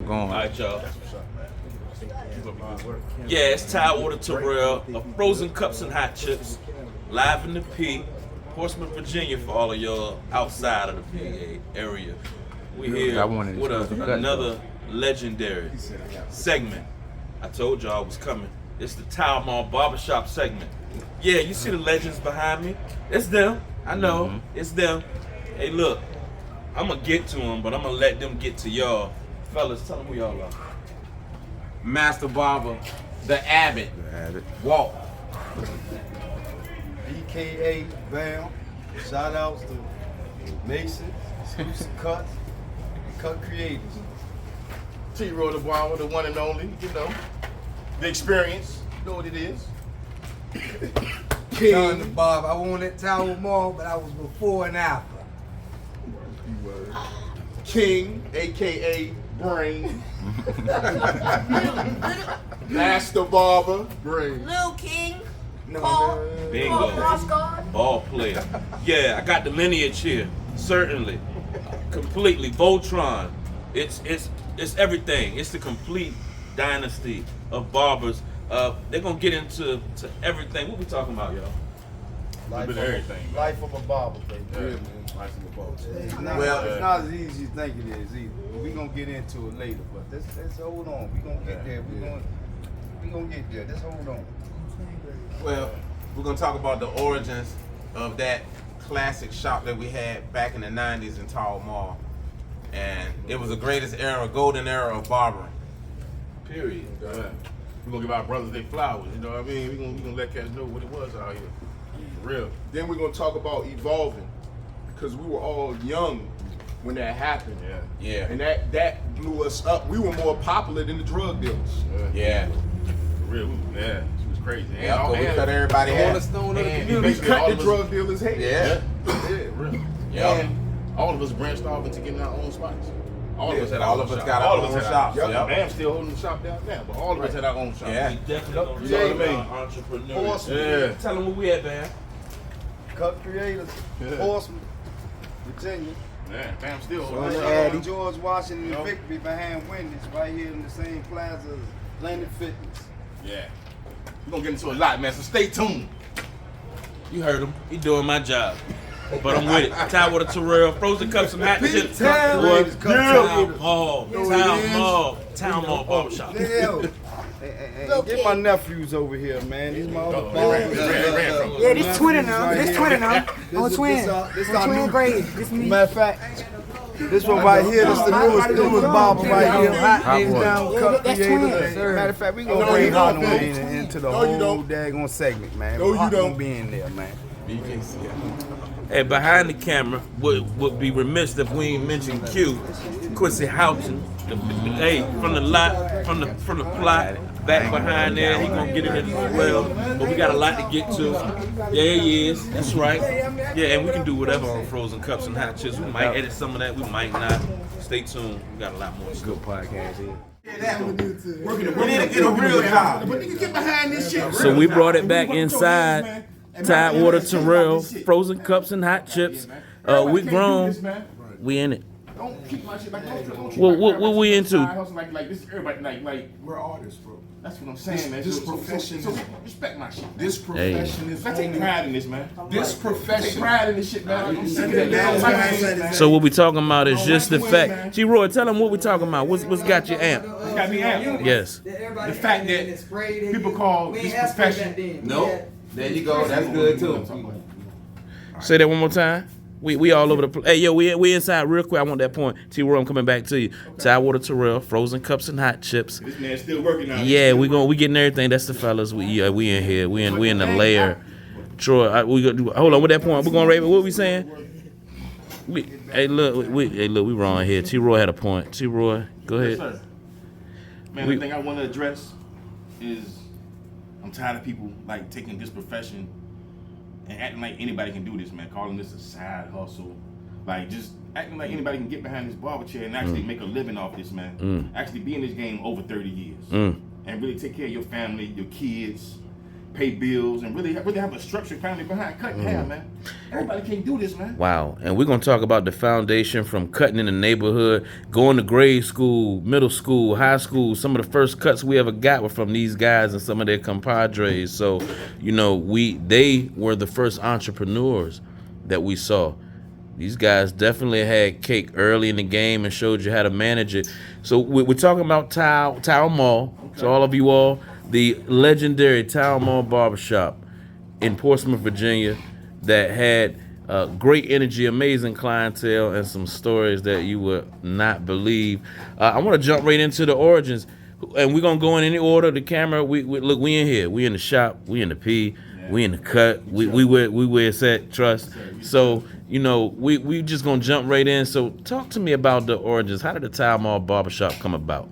going. All right, y'all. Yeah, it's Tidewater Terrell of Frozen Cups and Hot Chips, live in the P, Portsmouth, Virginia, for all of y'all outside of the PA area. We here with another legendary segment. I told y'all I was coming. It's the Tower Mall Barbershop segment. Yeah, you see the legends behind me? It's them. I know. It's them. Hey, look, I'm going to get to them, but I'm going to let them get to y'all. Fellas, tell them who y'all are. Master Barber, the Abbott, Walt. BKA Bam. Shout outs to Mason, Exclusive Cuts, and Cut Creators. T-Roy the Barber, the one and only, you know. The experience, you know what it is. King Bob, I wanted Tower Mall, but I was before and after. King, aka Brain. Master Barber, Brain. Lil King, No, Bingo. Ball player. Yeah, I got the lineage here. Certainly. Completely. Voltron. It's everything. It's the complete dynasty of barbers. They're gonna get into everything. What we talking about, y'all? Life of everything, life of a barber, baby. Yeah, man. Life of a barber. It's not as easy as you think it is either. But we gonna get into it later. But let's hold on. We gonna get there. We gonna get there. Just hold on. Well, we're gonna talk about the origins of that classic shop that we had back in the 90s in Tower Mall. And it was the greatest era, golden era of barbering. Period. We're gonna give our brothers their flowers, you know what I mean? We're gonna let cats know what it was out here. For real. Then we're gonna talk about evolving, because we were all young when that happened. Yeah. And that blew us up. We were more popular than the drug dealers. Yeah. For real, yeah. She was crazy. Yeah, we cut everybody the head. cornerstone of the We community. cut the drug dealers' head. Yeah. Yeah, real. Yeah. And all of us branched off into getting our own spots. All of us had all our of own us shop. got our All of own us had shops, Yep. yep. Bam's still holding the shop down now, but all of us had our own shop. Yeah. We definitely gonna You know what I talk mean? about entrepreneurs. Yeah. Tell them where we at, man. Cut Creators, Yeah. Portsmouth, Virginia. Yeah, Bam still So holding it's the shop. George Washington Yep. Victory behind Wendy's, right here in the same plaza as Planet Fitness. Yeah. We're gonna get into a lot, man, so stay tuned. You heard him. He doing my job. But I'm with it. Tidewater Terrell, Frozen Cups and Hot Chips. Town. Town Mall Barbershop. Hey, get my nephews over here, man. These my other Yeah, this twinning now. This twinning now. I'm a twin. This I'm our twin new grade. This me. Matter of fact, this one right here, this the newest barber right here. Hands down, Cut That's Creators. twins, sir. Matter of fact, we No, gonna you bring don't, Hot man. into the No, you whole don't. daggone segment, man. No, you Hot don't. gonna be in there, man. And behind the camera would be remiss if we ain't mention Q, Quincy Houghton. Hey, from the lot, from the plot, back behind there, he gonna get it in as well. But we got a lot to get to. Yeah, he is. That's right. Yeah, and we can do whatever on Frozen Cups and Hot Chips. We might edit some of that. We might not. Stay tuned. We got a lot more. Good podcast here. We need to get a real job. But nigga, get behind this shit. So we brought it back inside. Tidewater Terrell, Frozen Cups and Hot Chips. We grown. We in it. Don't keep my shit like What we into? Like this, everybody like We're artists, bro. that's what I'm saying, man. This So profession so is- respect my shit. This profession is I take only. pride in this, man. This Take profession. pride in this shit, man. I'm sick of that. That's Like what I this, said. man. So what we talking about is just the fact. G. Roy, tell them what we talking about. What's got you amped? It's got me amped. Yes. The fact that people call this profession. Nope. There you go. That's good too. Say that one more time. We all over the place. Hey, yo, we inside real quick. I want that point. T-Roy, I'm coming back to you. Tidewater Terrell, Frozen Cups and Hot Chips. This man's still working out. Yeah, we getting everything. That's the fellas. We in here. We in the lair. Troy, hold on with that point. We're gonna rate it. What we saying? Hey, look, we wrong here. T-Roy had a point. T-Roy, go ahead. Yes, sir. Man, the thing I want to address is I'm tired of people like taking this profession and acting like anybody can do this, man. Calling this a side hustle, like just acting like anybody can get behind this barber chair and actually make a living off this, man. Actually be in this game over 30 years and really take care of your family, your kids, pay bills and really have a structured family behind cutting hair, man. Everybody can't do this, man. Wow. And we're going to talk about the foundation from cutting in the neighborhood, going to grade school, middle school, high school. Some of the first cuts we ever got were from these guys and some of their compadres. So, you know, they were the first entrepreneurs that we saw. These guys definitely had cake early in the game and showed you how to manage it. So we're talking about Town Mall. Okay. So all of you all, the legendary Town Mall Barbershop in Portsmouth, Virginia, that had great energy, amazing clientele, and some stories that you would not believe. I want to jump right into the origins, and we're gonna go in any order. The camera, we look, we in here, we in the shop, we in the P, we in the cut, we wear set trust. So you know, we just gonna jump right in. So talk to me about the origins. How did the Town Mall Barbershop come about?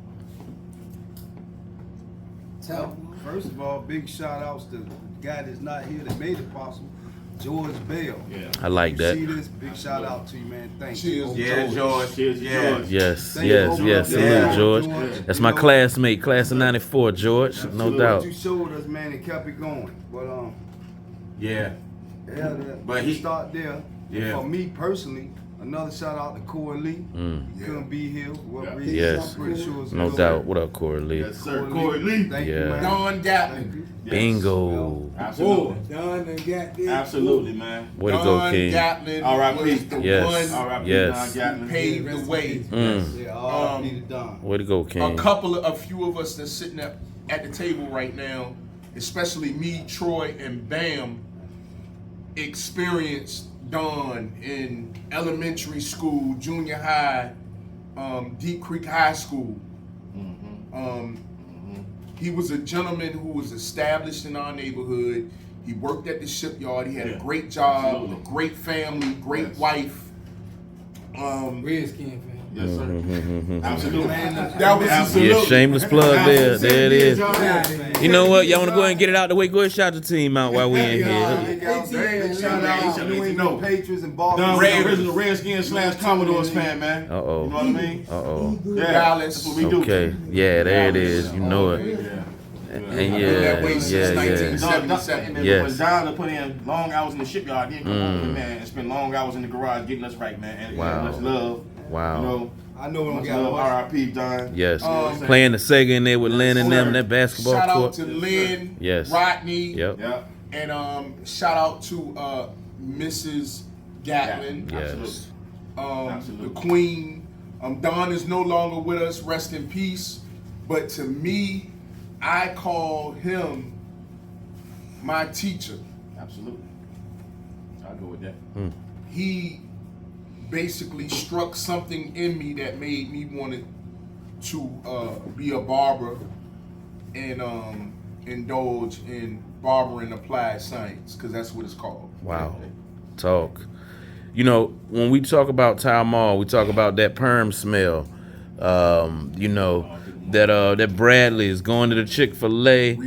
First of all, big shout outs to the guy that's not here that made it possible, George Bell. Yeah. I like that. See this? Big shout out to you, man. Thank you. Yeah, George. Cheers, George. Yes. Yeah. Salute, George. That's my classmate, class of '94, George. No doubt. What you showed us, man, and kept it going. But Yeah. but he start there. Yeah. For me personally, another shout out to Corey Lee. Couldn't be here. What reason? Yes. I'm pretty sure it's No good. doubt. What up, Corey Lee? Yes, sir. Corey Lee. Thank Yeah. you, man. Don Gatlin. Thank you. Bingo. Absolutely. Don and Gatlin. Absolutely, man. Way to go, Don King. Gatlin R.I.P. was the Yes. one R.I.P. Yes. Don Gatlin. who paved the way. Yeah, need it done. Way to go, A King. few of us that's sitting at the table right now, especially me, Troy, and Bam, experienced Don in elementary school, junior high, Deep Creek High School. He was a gentleman who was established in our neighborhood. He worked at the shipyard. He had a great job, a great family, great wife. Redskin fan. Yes, sir. Absolutely. That was Yeah, shameless plug there. There it is. Yeah. You know what? Y'all want to go ahead and get it out the way? Go ahead and shout the team out while we in here. Shout out to New England Patriots and Don Boston. was the original Redskins / Commodores fan, man. Uh-oh. You know what I mean? Uh-oh. Yeah, Dallas. that's what we do. Okay. Yeah, there it is. You know it. Yeah. And that way since yeah. 1977. Yes. When Don put in long hours in the shipyard, he come home, man, and spend long hours in the garage getting us right, man. And Wow. much love. Wow. You know, I know we don't much got love. much. R.I.P. Don. Yes. Playing the Sega in there with Lynn and them, that basketball Shout out court. to Lynn, Yes. Rodney, Yep. Yeah. and shout out to Mrs. Gatlin, Yes. the Queen. Don is no longer with us, rest in peace. But to me, I call him my teacher. Absolutely. I'll go with that. He basically struck something in me that made me want to be a barber and indulge in barbering applied science, because that's what it's called. Wow. Talk. You know, when we talk about Town Mall, we talk about that perm smell. You know, that Bradley is going to the Chick-fil-A.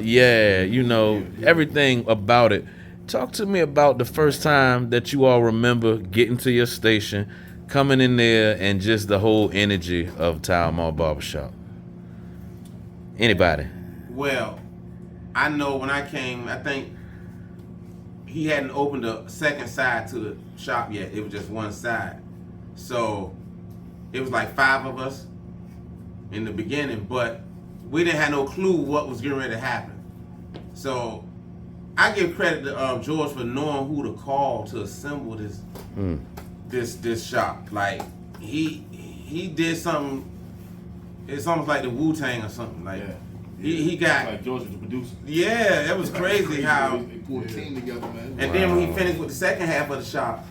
Yeah, you know, everything about it. Talk to me about the first time that you all remember getting to your station, coming in there, and just the whole energy of Town Mall Barbershop. Anybody? Well, I know when I came, I think he hadn't opened a second side to the shop yet. It was just one side. So it was like 5 of us in the beginning, but we didn't have no clue what was getting ready to happen. So I give credit to George for knowing who to call to assemble this shop. Like he did something. It's almost like the Wu-Tang or something. Like he got Like George was the producer. Yeah, it was crazy how. They pulled a team together, man. And then when he finished with the second half of the shop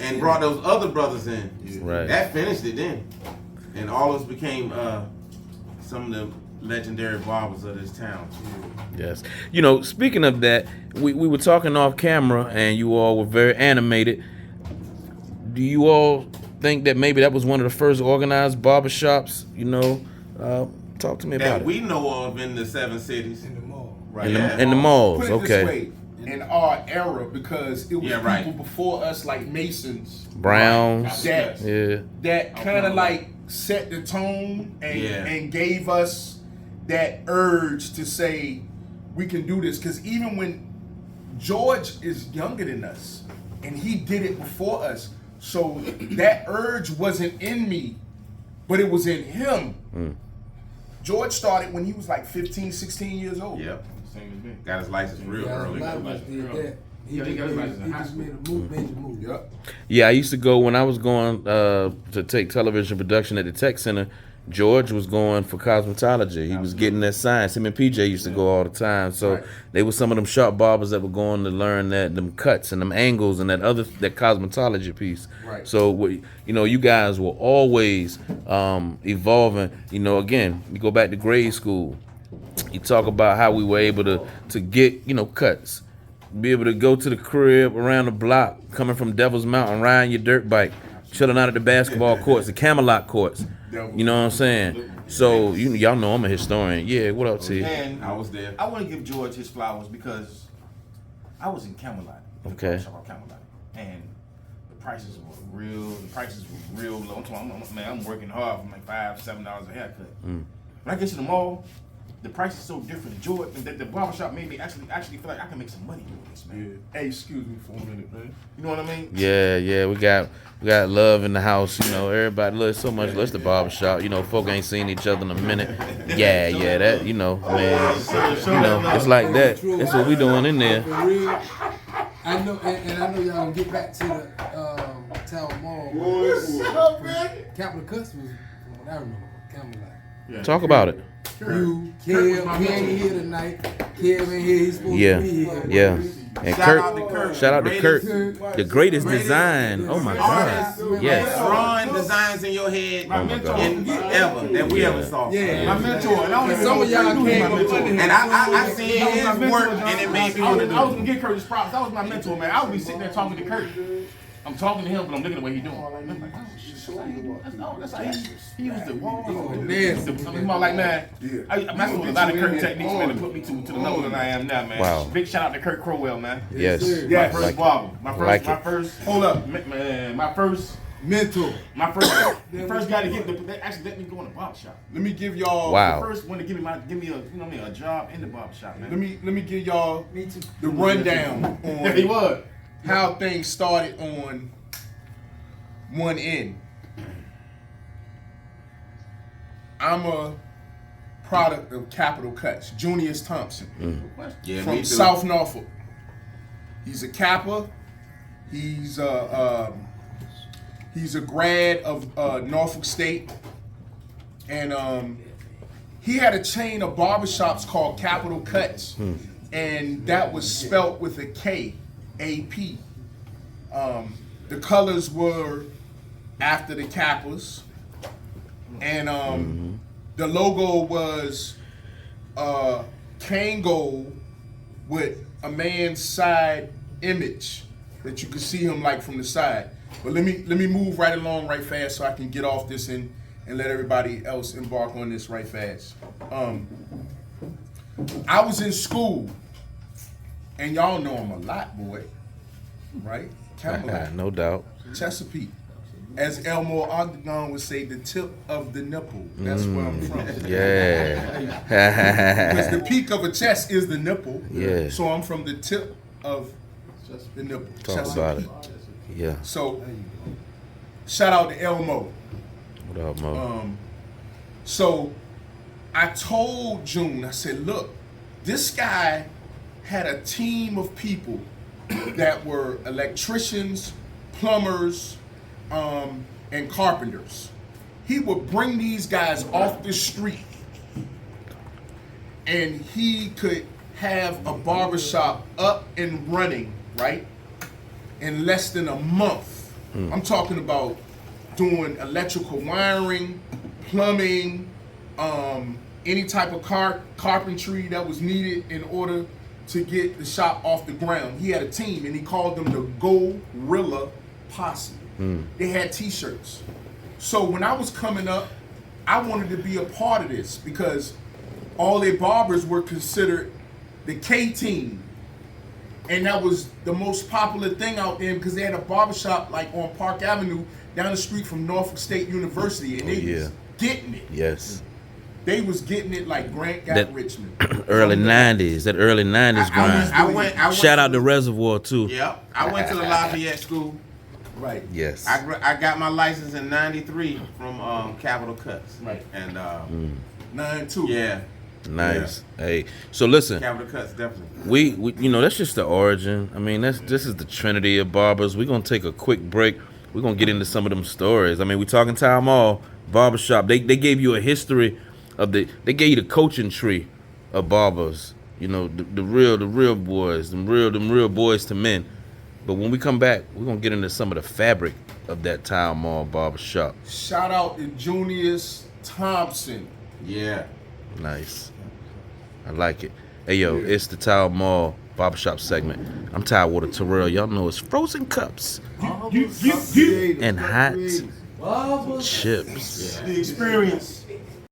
and brought those other brothers in, Right. that finished it then. And all of us became some of the legendary barbers of this town. Yes. You know, speaking of that, we were talking off camera and you all were very animated. Do you all think that maybe that was one of the first organized barbershops, you know? Talk to me about That we know of in the 7 cities. In the mall. Right. in the malls. Put it Okay. this way, in our era, because it was Yeah, right. people before us like Masons Browns. that Yeah. that kind of like set the tone and Yeah. and gave us that urge to say we can do this. Because even when George is younger than us, and he did it before us, so that urge wasn't in me, but it was in him. George started when he was like 15, 16 years old. Yep. Same as me. Got his license real early. He got his license in high school. Yep. Yeah, I used to go when I was going to take television production at the Tech Center. George was going for cosmetology. He was getting that science. Him and PJ used to go all the time. So they were some of them sharp barbers that were going to learn them cuts and them angles and that cosmetology piece. Right. So you guys were always evolving. Again, you go back to grade school. You talk about how we were able to get cuts, be able to go to the crib around the block, coming from Devil's Mountain, riding your dirt bike, chilling out at the basketball courts, the Camelot courts. You know what I'm saying? So y'all know I'm a historian. Yeah, what up, T? And I was there. I want to give George his flowers because I was in Camelot. Okay. Camelot, and the prices were real. The prices were real low. I'm working hard for like $5-7 a haircut. When I get to the mall, the price is so different. George, the barbershop made me actually feel like I can make some money doing this, man. Yeah. Hey, excuse me for a minute, man. You know what I mean? Yeah, we got love in the house. Everybody loves so much. Let's the barbershop. Folk ain't seen each other in a minute. Yeah, that man. It's like that. That's what we doing in there. For real. I know, and I know y'all gonna get back to the Town Mall. What's up, man? Capital Cuts was, from what I remember, Camelot. Yeah. Talk about it. You, Kev, he ain't here tonight. Kev ain't here. He's supposed Yeah, to be here. yeah. And Shout out to Kurt. shout out to Kurt, Greatest- the greatest design. Oh my God. Yes. Drawing designs in your head Oh my God. ever that we ever saw. Yeah. My mentor, and I don't even Some know of y'all what came my up mentor. under him. And I seen That was my his mentor, work John. and it made me I want to was do it. gonna give Kurt his props. That was my mentor, man. I would be sitting there talking to Kurt. I'm talking to him, but I'm looking at what he's doing. I'm like, oh, shit, that's how he used the wall. I'm like, man, I messed with a lot of Kurt techniques, man, to put me to the level that I am now, man. Wow. Big shout out to Kurt Crowell, man. Yes. Yes. My first Like it. barber. My first. Hold up. Man, my first Mentor. the first guy to they actually let me go in the barber shop. Let me give y'all. Wow. The first one to give me a job in the barber shop, man. Let me give y'all Me too. the rundown Yeah, he on was. how things started on one end. I'm a product of Capital Cuts. Junius Thompson Yeah, me from too. South Norfolk. He's a Kappa. He's a grad of Norfolk State, and he had a chain of barbershops called Capital Cuts, and that was spelt with a K, A-P. The colors were after the Kappas, and the logo was cane gold with a man's side image that you could see him like from the side. But let me move right along right fast so I can get off this and let everybody else embark on this right fast. I was in school, and y'all know him a lot, boy, right? Camelot, No doubt. Chesapeake. As Elmore Ogden would say, the tip of the nipple. That's where I'm from. Yeah. Because the peak of a chest is the nipple. Yeah. So I'm from the tip of the nipple. Talk about it. Yeah. So shout out to Elmo. What up, Mo? So I told June, I said, look, this guy had a team of people that were electricians, plumbers, and carpenters. He would bring these guys off the street, and he could have a barbershop up and running, right, in less than a month. I'm talking about doing electrical wiring, plumbing, any type of carpentry that was needed in order to get the shop off the ground. He had a team, and he called them the Gorilla Posse. They had t-shirts. So when I was coming up, I wanted to be a part of this because all their barbers were considered the K-team. And that was the most popular thing out there because they had a barbershop like on Park Avenue down the street from Norfolk State University, and they was getting it. Yes. they was getting it like Grant got That- Richmond. Early '90s, that early '90s grind. I went Shout out to to Reservoir too. Yep. I went to the Lafayette School. Right. Yes. I got my license in '93 from Capital Cuts. Right. And 9-2. yeah, Nice. Hey, so listen, Capital Cuts definitely. we you know that's just the origin. I mean, this is the trinity of barbers. We're gonna take a quick break. We're gonna get into some of them stories. I mean, we talking Town Mall barbershop. They gave you a history of they gave you the coaching tree of barbers. You know, the real boys, them real boys to men. But when we come back, we're gonna get into some of the fabric of that Town Mall barbershop. Shout out to Junius Thompson. Yeah. Nice. I like it. Hey yo, it's the Town Mall barbershop segment. I'm Tidewater Terrell. Y'all know it's frozen cups and hot chips. The experience.